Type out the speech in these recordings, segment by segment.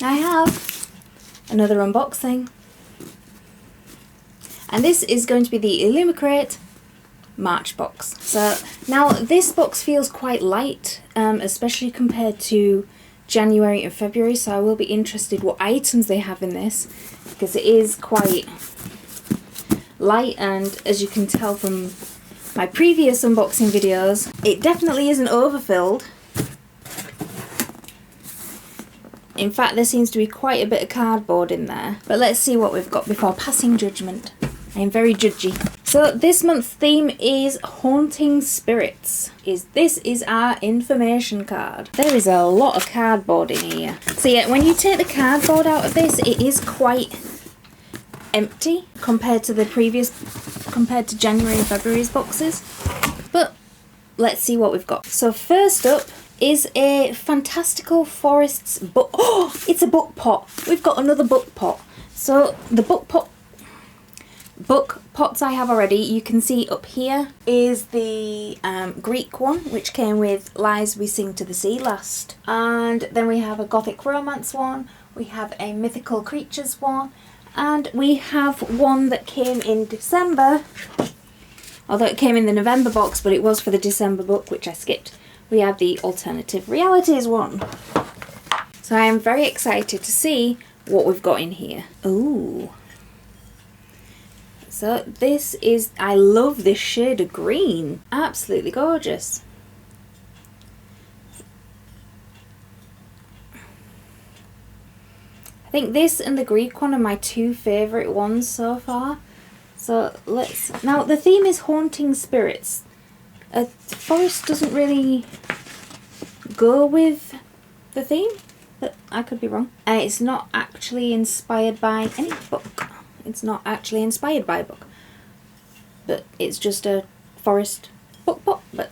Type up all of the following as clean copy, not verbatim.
I have another unboxing. And this is going to be the Illumicrate March box. So now this box feels quite light, especially compared to January and February, so I will be interested what items they have in this, because it is quite light, and as you can tell from my previous unboxing videos, it definitely isn't overfilled. In fact, there seems to be quite a bit of cardboard in there, but let's see what we've got before passing judgment. I am very judgy. So this month's theme is Haunting Spirits. This is our information card. There is a lot of cardboard in here. So yeah, when you take the cardboard out of this, it is quite empty compared to January and February's boxes. But let's see what we've got. So first up is a Fantastical Forests book. Oh, it's a book pot. We've got another book pot. So the book pots I have already, you can see up here is the Greek one, which came with Lies We Sing to the Sea last. And then we have a Gothic Romance one, we have a Mythical Creatures one, and we have one that came in December, although it came in the November box, but it was for the December book, which I skipped. We have the Alternative Realities one. So I am very excited to see what we've got in here. Ooh. So this is, I love this shade of green. Absolutely gorgeous. I think this and the Greek one are my two favourite ones so far. So now the theme is Haunting Spirits. A forest doesn't really go with the theme, but I could be wrong. It's not actually inspired by any book. It's not actually inspired by a book, but it's just a forest book pot, but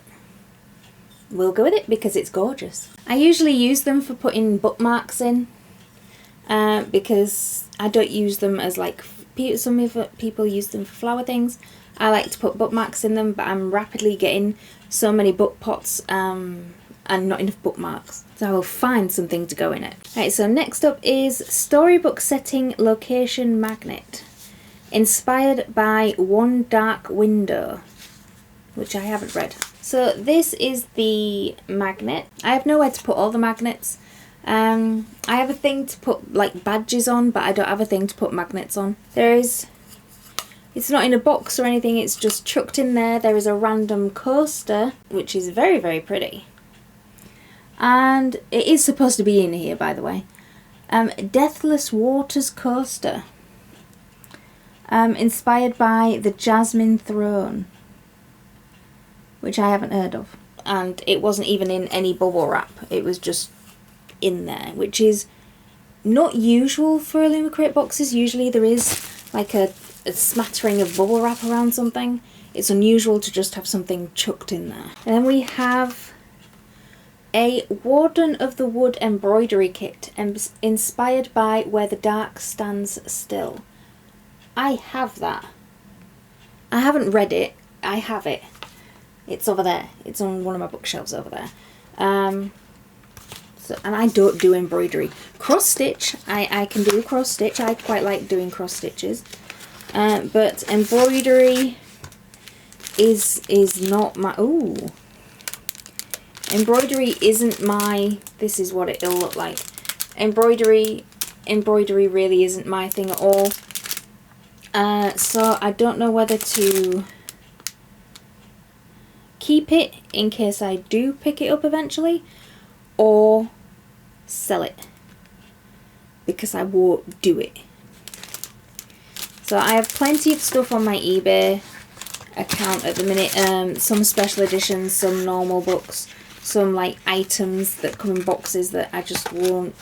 we'll go with it because it's gorgeous. I usually use them for putting bookmarks in, because I don't use them as like, some people use them for flower things. I like to put bookmarks in them, but I'm rapidly getting so many book pots and not enough bookmarks. So I will find something to go in it. Right, so next up is Storybook Setting Location Magnet. Inspired by One Dark Window, which I haven't read. So this is the magnet. I have nowhere to put all the magnets. I have a thing to put like badges on, but I don't have a thing to put magnets on. It's not in a box or anything, it's just chucked in there. There is a random coaster, which is very, very pretty. And it is supposed to be in here, by the way. Deathless Waters Coaster. Inspired by the Jasmine Throne, which I haven't heard of. And it wasn't even in any bubble wrap. It was just in there, which is not usual for Illumicrate boxes. Usually there is like a smattering of bubble wrap around something. It's unusual to just have something chucked in there. And then we have a Warden of the Wood embroidery kit, inspired by Where the Dark Stands Still. I have that. I haven't read it. I have it. It's over there. It's on one of my bookshelves over there. And I don't do embroidery. Cross stitch, I can do cross stitch. I quite like doing cross stitches. But embroidery is not my... Ooh. Embroidery isn't my... This is what it'll look like. Embroidery really isn't my thing at all. So I don't know whether to keep it in case I do pick it up eventually, or sell it, because I won't do it. So I have plenty of stuff on my eBay account at the minute, some special editions, some normal books, some like items that come in boxes that I just won't,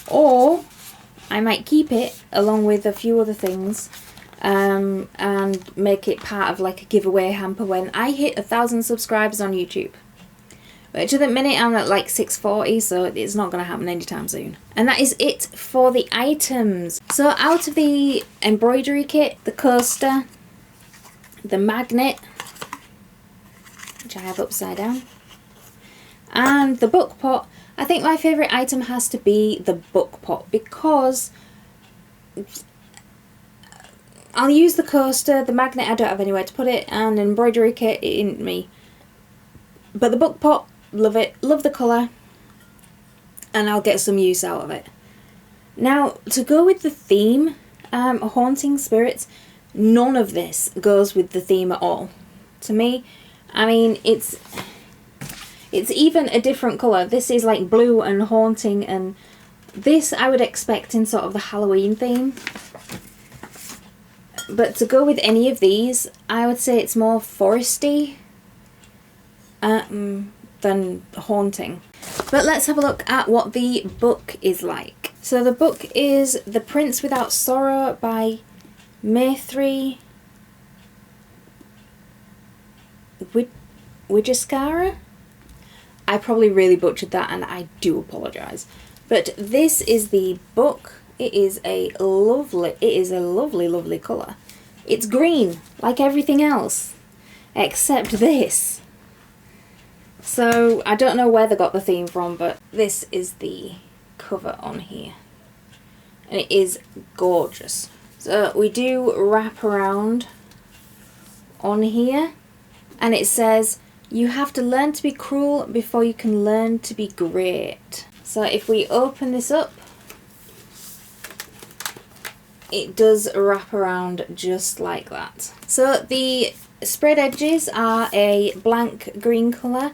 or I might keep it along with a few other things, and make it part of like a giveaway hamper when I hit 1,000 subscribers on YouTube. Which at the minute I'm at like 640, so it's not going to happen anytime soon. And that is it for the items. So out of the embroidery kit, the coaster, the magnet, which I have upside down, and the book pot, I think my favourite item has to be the book pot, because I'll use the coaster, the magnet I don't have anywhere to put it, and embroidery kit, it ain't me. But the book pot, love it, love the colour, and I'll get some use out of it. Now, to go with the theme, haunting spirits, none of this goes with the theme at all. To me, I mean, it's even a different colour. This is like blue and haunting, and this I would expect in sort of the Halloween theme. But to go with any of these, I would say it's more foresty than haunting. But let's have a look at what the book is like. So the book is The Prince Without Sorrow by Maithri Wijesekara. I probably really butchered that, and I do apologise. But this is the book. It is a lovely, lovely colour. It's green, like everything else, except this. So, I don't know where they got the theme from, but this is the cover on here. And it is gorgeous. So, we do wrap around on here, and it says, "You have to learn to be cruel before you can learn to be great." So, if we open this up, it does wrap around just like that. So the spread edges are a blank green colour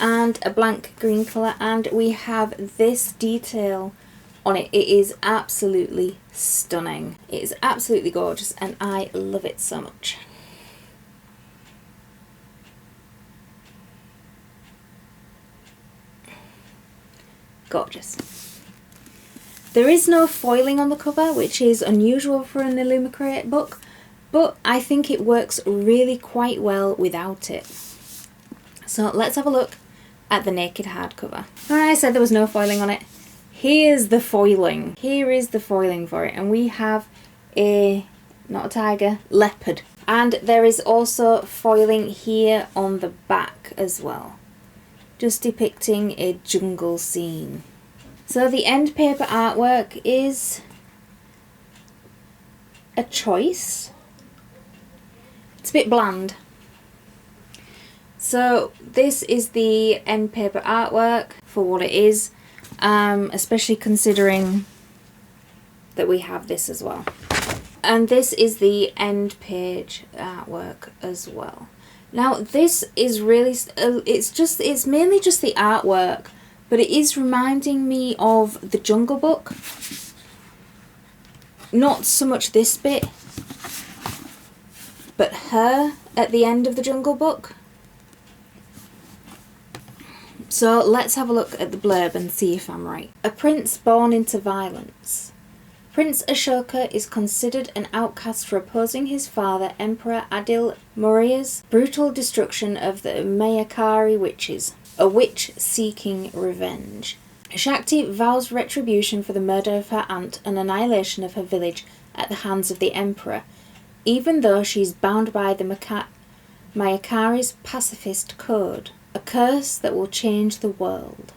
and a blank green colour, and we have this detail on it. It is absolutely stunning. It is absolutely gorgeous, and I love it so much. Gorgeous. There is no foiling on the cover, which is unusual for an Illumicrate book, but I think it works really quite well without it. So let's have a look at the naked hardcover. I said there was no foiling on it. Here's the foiling. Here is the foiling for it, and we have not a tiger, leopard. And there is also foiling here on the back as well, just depicting a jungle scene. So the end paper artwork is a choice. It's a bit bland. So this is the end paper artwork for what it is, especially considering that we have this as well. And this is the end page artwork as well. Now this is really, it's mainly just the artwork, but it is reminding me of the Jungle Book. Not so much this bit, but her at the end of the Jungle Book. So let's have a look at the blurb and see if I'm right. A prince born into violence. Prince Ashoka is considered an outcast for opposing his father, Emperor Adil Maurya's brutal destruction of the Mayakari witches, a witch seeking revenge. Shakti vows retribution for the murder of her aunt and annihilation of her village at the hands of the Emperor, even though she is bound by the Mayakari's pacifist code, a curse that will change the world.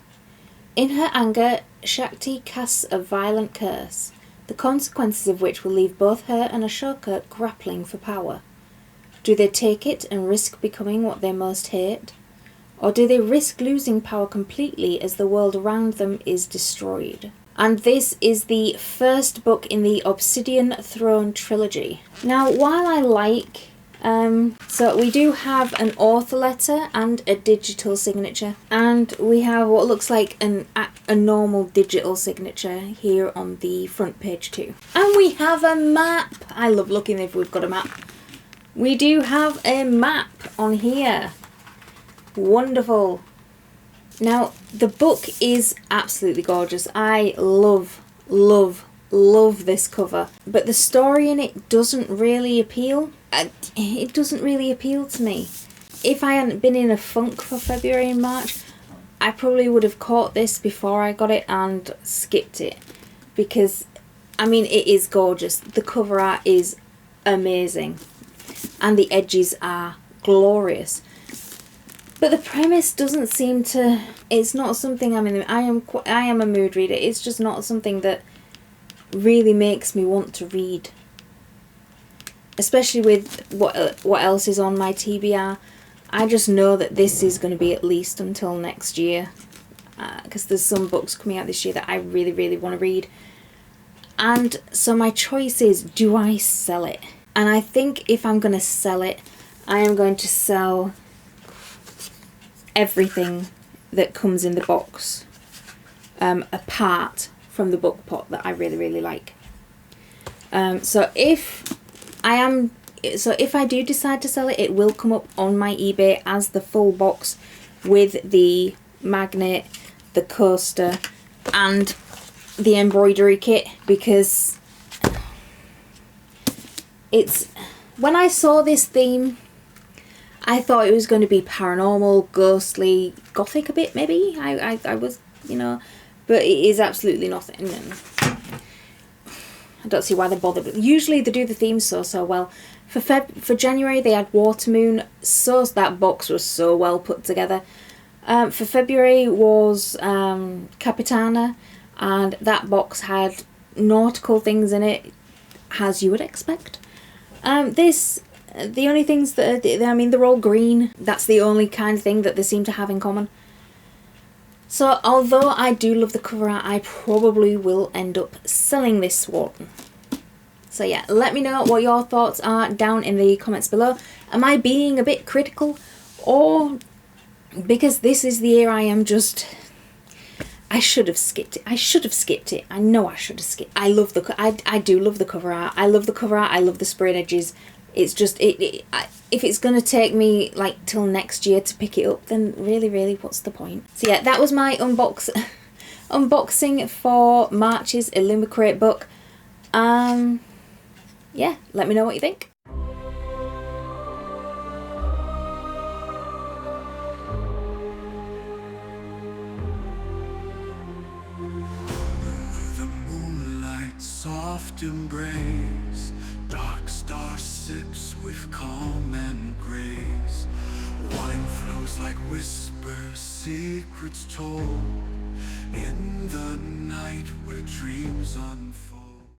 In her anger, Shakti casts a violent curse, the consequences of which will leave both her and Ashoka grappling for power. Do they take it and risk becoming what they most hate? Or do they risk losing power completely as the world around them is destroyed? And this is the first book in the Obsidian Throne trilogy. Now, while I like... so we do have an author letter and a digital signature. And we have what looks like a normal digital signature here on the front page too. And we have a map! I love looking if we've got a map. We do have a map on here. Wonderful. Now, the book is absolutely gorgeous. I love this cover. But the story in it doesn't really appeal. It doesn't really appeal to me. If I hadn't been in a funk for February and March, I probably would have caught this before I got it and skipped it. Because, I mean, it is gorgeous. The cover art is amazing. And the edges are glorious. But the premise doesn't seem to... It's not something I am a mood reader. It's just not something that really makes me want to read. Especially with what else is on my TBR. I just know that this is going to be at least until next year. Because there's some books coming out this year that I really, really want to read. And so my choice is, do I sell it? And I think if I'm going to sell it, I am going to sell everything that comes in the box, apart from the book pot that I really, really like. So if I do decide to sell it, it will come up on my eBay as the full box with the magnet, the coaster, and the embroidery kit, because it's... When I saw this theme, I thought it was going to be paranormal, ghostly, gothic a bit maybe. I was, you know, but it is absolutely nothing. And I don't see why they bother. But usually they do the themes so well. For January they had Watermoon, so that box was so well put together. For February was Capitana, and that box had nautical things in it, as you would expect. The only things that they're all green. That's the only kind of thing that they seem to have in common. So although I do love the cover art, I probably will end up selling this one. So yeah, let me know what your thoughts are down in the comments below. Am I being a bit critical, or because this is the year I am just... I should have skipped it. I should have skipped it. I know I should have skipped. I do love the cover art. I love the cover art. I love the sprayed edges. It's just if it's gonna take me like till next year to pick it up, then really what's the point? So yeah, that was my unboxing for March's Illumicrate book. Yeah, let me know what you think. The moonlight soft embrace, dark star sips with calm and grace. Wine flows like whispers, secrets told in the night where dreams unfold.